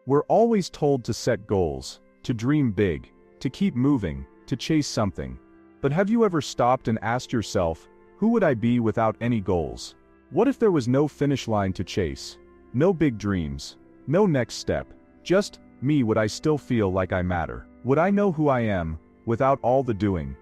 We're always told to set goals, to dream big, to keep moving, to chase something. But have you ever stopped and asked yourself, who would I be without any goals? What if there was no finish line to chase? No big dreams, no next step, just me? Would I still feel like I matter? Would I know who I am, without all the doing?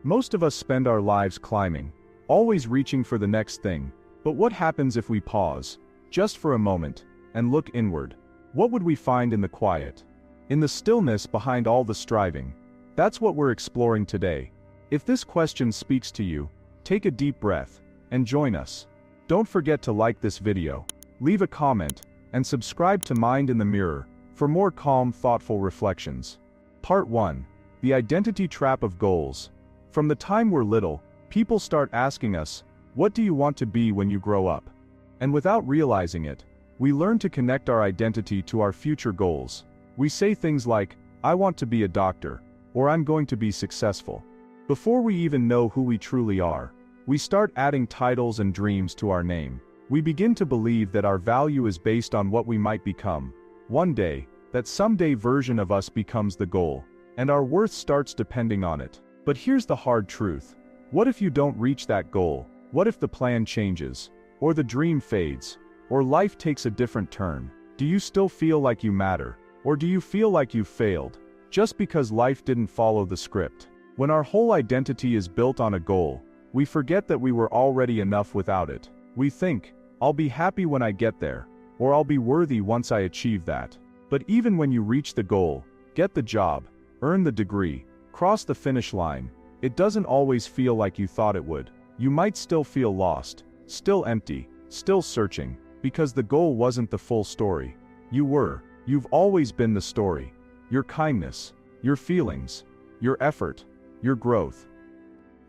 Most of us spend our lives climbing, always reaching for the next thing. But what happens if we pause, just for a moment, and look inward? What would we find in the quiet? In the stillness behind all the striving? That's what we're exploring today. If this question speaks to you, take a deep breath, and join us. Don't forget to like this video, leave a comment, and subscribe to Mind in the Mirror, for more calm, thoughtful reflections. Part 1. The Identity Trap of Goals. From the time we're little, people start asking us, what do you want to be when you grow up? And without realizing it, we learn to connect our identity to our future goals. We say things like, I want to be a doctor, or I'm going to be successful. Before we even know who we truly are, we start adding titles and dreams to our name. We begin to believe that our value is based on what we might become. One day, that someday version of us becomes the goal, and our worth starts depending on it. But here's the hard truth. What if you don't reach that goal? What if the plan changes? Or the dream fades? Or life takes a different turn? Do you still feel like you matter? Or do you feel like you've failed, just because life didn't follow the script? When our whole identity is built on a goal, we forget that we were already enough without it. We think, I'll be happy when I get there, or I'll be worthy once I achieve that. But even when you reach the goal, get the job, earn the degree, cross the finish line, it doesn't always feel like you thought it would. You might still feel lost, still empty, still searching, because the goal wasn't the full story. You've always been the story. Your kindness, your feelings, your effort, your growth.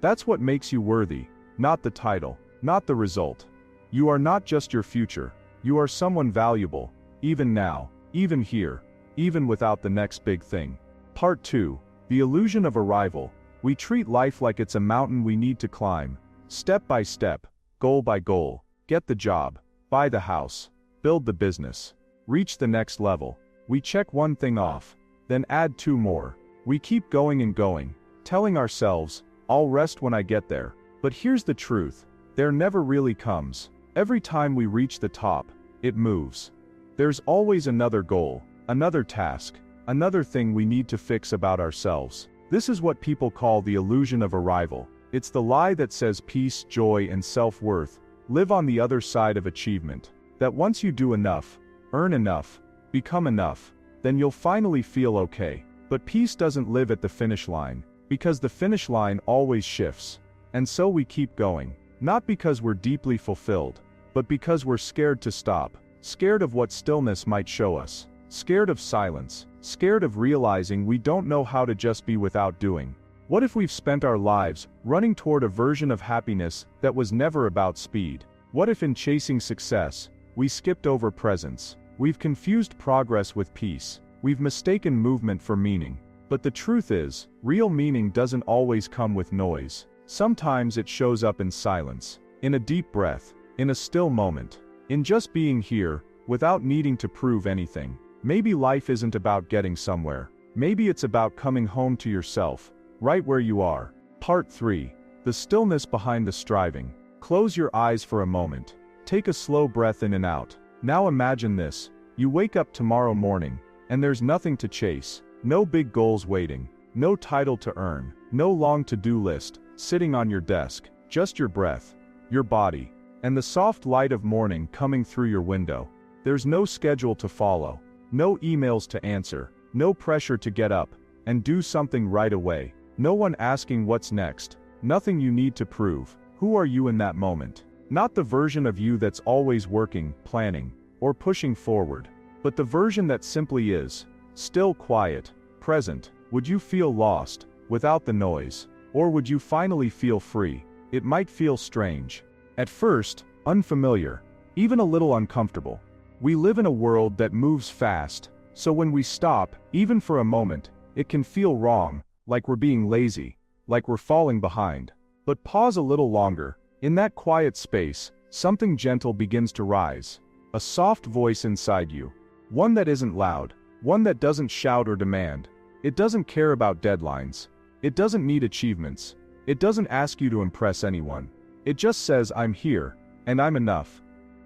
That's what makes you worthy, not the title, not the result. You are not just your future, you are someone valuable, even now, even here, even without the next big thing. Part 2. The Illusion of Arrival. We treat life like it's a mountain we need to climb, step by step, goal by goal. Get the job, buy the house, build the business, reach the next level. We check one thing off, then add two more. We keep going and going, telling ourselves, I'll rest when I get there. But here's the truth, there never really comes. Every time we reach the top, it moves. There's always another goal, another task, another thing we need to fix about ourselves. This is what people call the illusion of arrival. It's the lie that says peace, joy, and self-worth live on the other side of achievement. That once you do enough, earn enough, become enough, then you'll finally feel okay. But peace doesn't live at the finish line, because the finish line always shifts. And so we keep going, not because we're deeply fulfilled, but because we're scared to stop, scared of what stillness might show us, scared of silence, scared of realizing we don't know how to just be without doing. What if we've spent our lives running toward a version of happiness that was never about speed? What if in chasing success, we skipped over presence? We've confused progress with peace. We've mistaken movement for meaning. But the truth is, real meaning doesn't always come with noise. Sometimes it shows up in silence, in a deep breath, in a still moment, in just being here, without needing to prove anything. Maybe life isn't about getting somewhere. Maybe it's about coming home to yourself, right where you are. Part 3. The Stillness Behind the Striving. Close your eyes for a moment. Take a slow breath in and out. Now imagine this. You wake up tomorrow morning, and there's nothing to chase. No big goals waiting. No title to earn. No long to-do list sitting on your desk. Just your breath, your body, and the soft light of morning coming through your window. There's no schedule to follow. No emails to answer. No pressure to get up and do something right away. No one asking what's next. Nothing you need to prove. Who are you in that moment? Not the version of you that's always working, planning, or pushing forward, but the version that simply is, still quiet, present. Would you feel lost, without the noise? Or would you finally feel free? It might feel strange. At first, unfamiliar, even a little uncomfortable. We live in a world that moves fast, so when we stop, even for a moment, it can feel wrong, like we're being lazy, like we're falling behind. But pause a little longer. In that quiet space, something gentle begins to rise. A soft voice inside you. One that isn't loud. One that doesn't shout or demand. It doesn't care about deadlines. It doesn't need achievements. It doesn't ask you to impress anyone. It just says, I'm here, and I'm enough.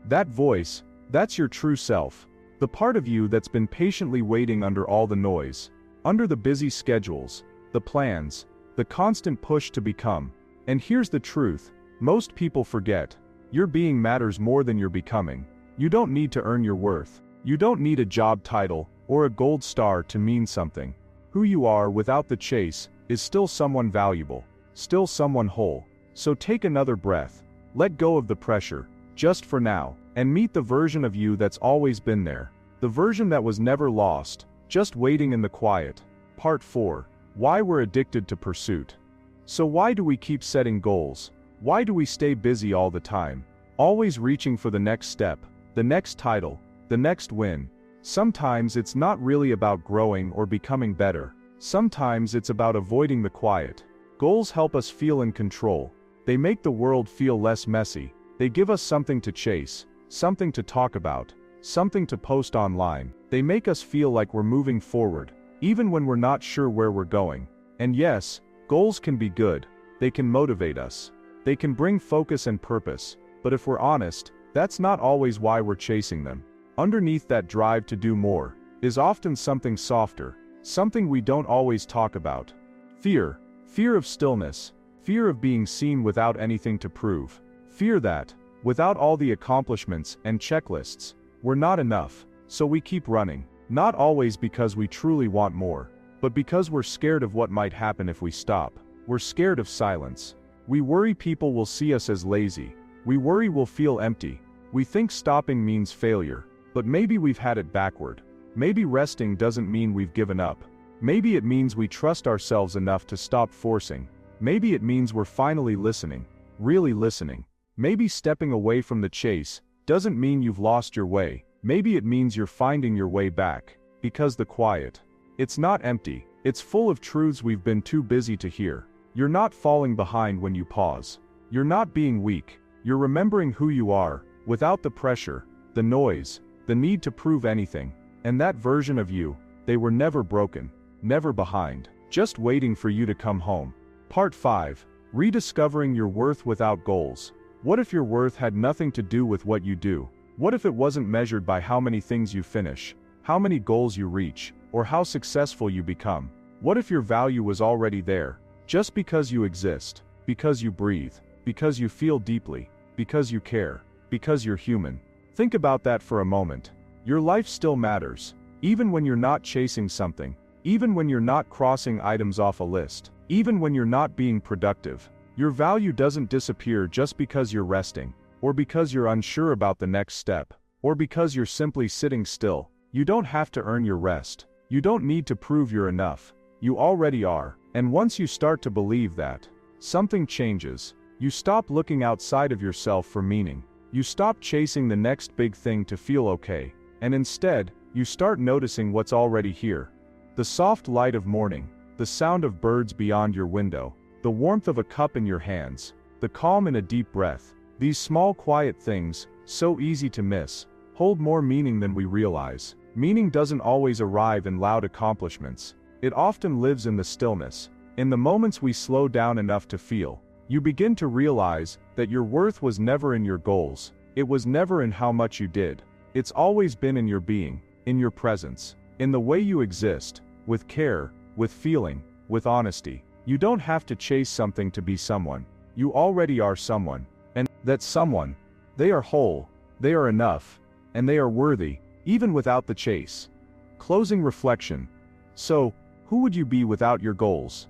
That voice, that's your true self. The part of you that's been patiently waiting under all the noise. Under the busy schedules, the plans, the constant push to become. And here's the truth, most people forget. Your being matters more than your becoming. You don't need to earn your worth. You don't need a job title or a gold star to mean something. Who you are without the chase is still someone valuable, still someone whole. So take another breath. Let go of the pressure, just for now, and meet the version of you that's always been there. The version that was never lost, just waiting in the quiet. Part 4. Why we're addicted to pursuit. So why do we keep setting goals? Why do we stay busy all the time? Always reaching for the next step, the next title, the next win. Sometimes it's not really about growing or becoming better. Sometimes it's about avoiding the quiet. Goals help us feel in control. They make the world feel less messy. They give us something to chase, something to talk about, something to post online. They make us feel like we're moving forward, even when we're not sure where we're going. And yes, goals can be good. They can motivate us. They can bring focus and purpose. But if we're honest, that's not always why we're chasing them. Underneath that drive to do more is often something softer, something we don't always talk about. Fear. Fear of stillness. Fear of being seen without anything to prove. Fear that, without all the accomplishments and checklists, we're not enough, so we keep running. Not always because we truly want more, but because we're scared of what might happen if we stop. We're scared of silence. We worry people will see us as lazy. We worry we'll feel empty. We think stopping means failure. But maybe we've had it backward. Maybe resting doesn't mean we've given up. Maybe it means we trust ourselves enough to stop forcing. Maybe it means we're finally listening. Really listening. Maybe stepping away from the chase doesn't mean you've lost your way. Maybe it means you're finding your way back. Because the quiet, it's not empty. It's full of truths we've been too busy to hear. You're not falling behind when you pause. You're not being weak. You're remembering who you are, without the pressure, the noise, the need to prove anything. And that version of you, they were never broken, never behind, just waiting for you to come home. Part 5. Rediscovering your worth without goals. What if your worth had nothing to do with what you do? What if it wasn't measured by how many things you finish, how many goals you reach, or how successful you become? What if your value was already there, just because you exist, because you breathe, because you feel deeply, because you care, because you're human? Think about that for a moment. Your life still matters, even when you're not chasing something, even when you're not crossing items off a list, even when you're not being productive. Your value doesn't disappear just because you're resting, or because you're unsure about the next step, or because you're simply sitting still. You don't have to earn your rest. You don't need to prove you're enough. You already are. And once you start to believe that, something changes. You stop looking outside of yourself for meaning. You stop chasing the next big thing to feel okay, and instead, you start noticing what's already here. The soft light of morning, the sound of birds beyond your window, the warmth of a cup in your hands, the calm in a deep breath. These small quiet things, so easy to miss, hold more meaning than we realize. Meaning doesn't always arrive in loud accomplishments. It often lives in the stillness, in the moments we slow down enough to feel. You begin to realize that your worth was never in your goals. It was never in how much you did. It's always been in your being, in your presence, in the way you exist, with care, with feeling, with honesty. You don't have to chase something to be someone. You already are someone. And that someone, they are whole, they are enough, and they are worthy, even without the chase. Closing reflection. So, who would you be without your goals?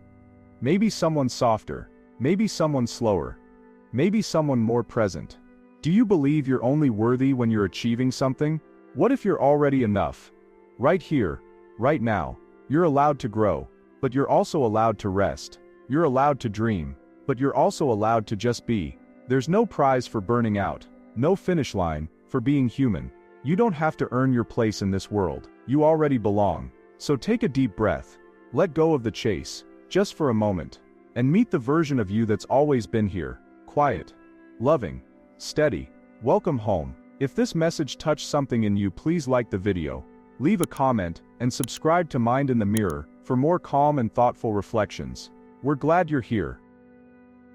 Maybe someone softer. Maybe someone slower. Maybe someone more present. Do you believe you're only worthy when you're achieving something? What if you're already enough? Right here, right now. You're allowed to grow, but you're also allowed to rest. You're allowed to dream, but you're also allowed to just be. There's no prize for burning out, no finish line for being human. You don't have to earn your place in this world. You already belong. So take a deep breath. Let go of the chase, just for a moment. And meet the version of you that's always been here, quiet, loving, steady. Welcome home. If this message touched something in you, please like the video, Leave a comment and subscribe to Mind in the Mirror for more calm and thoughtful reflections. We're glad you're here.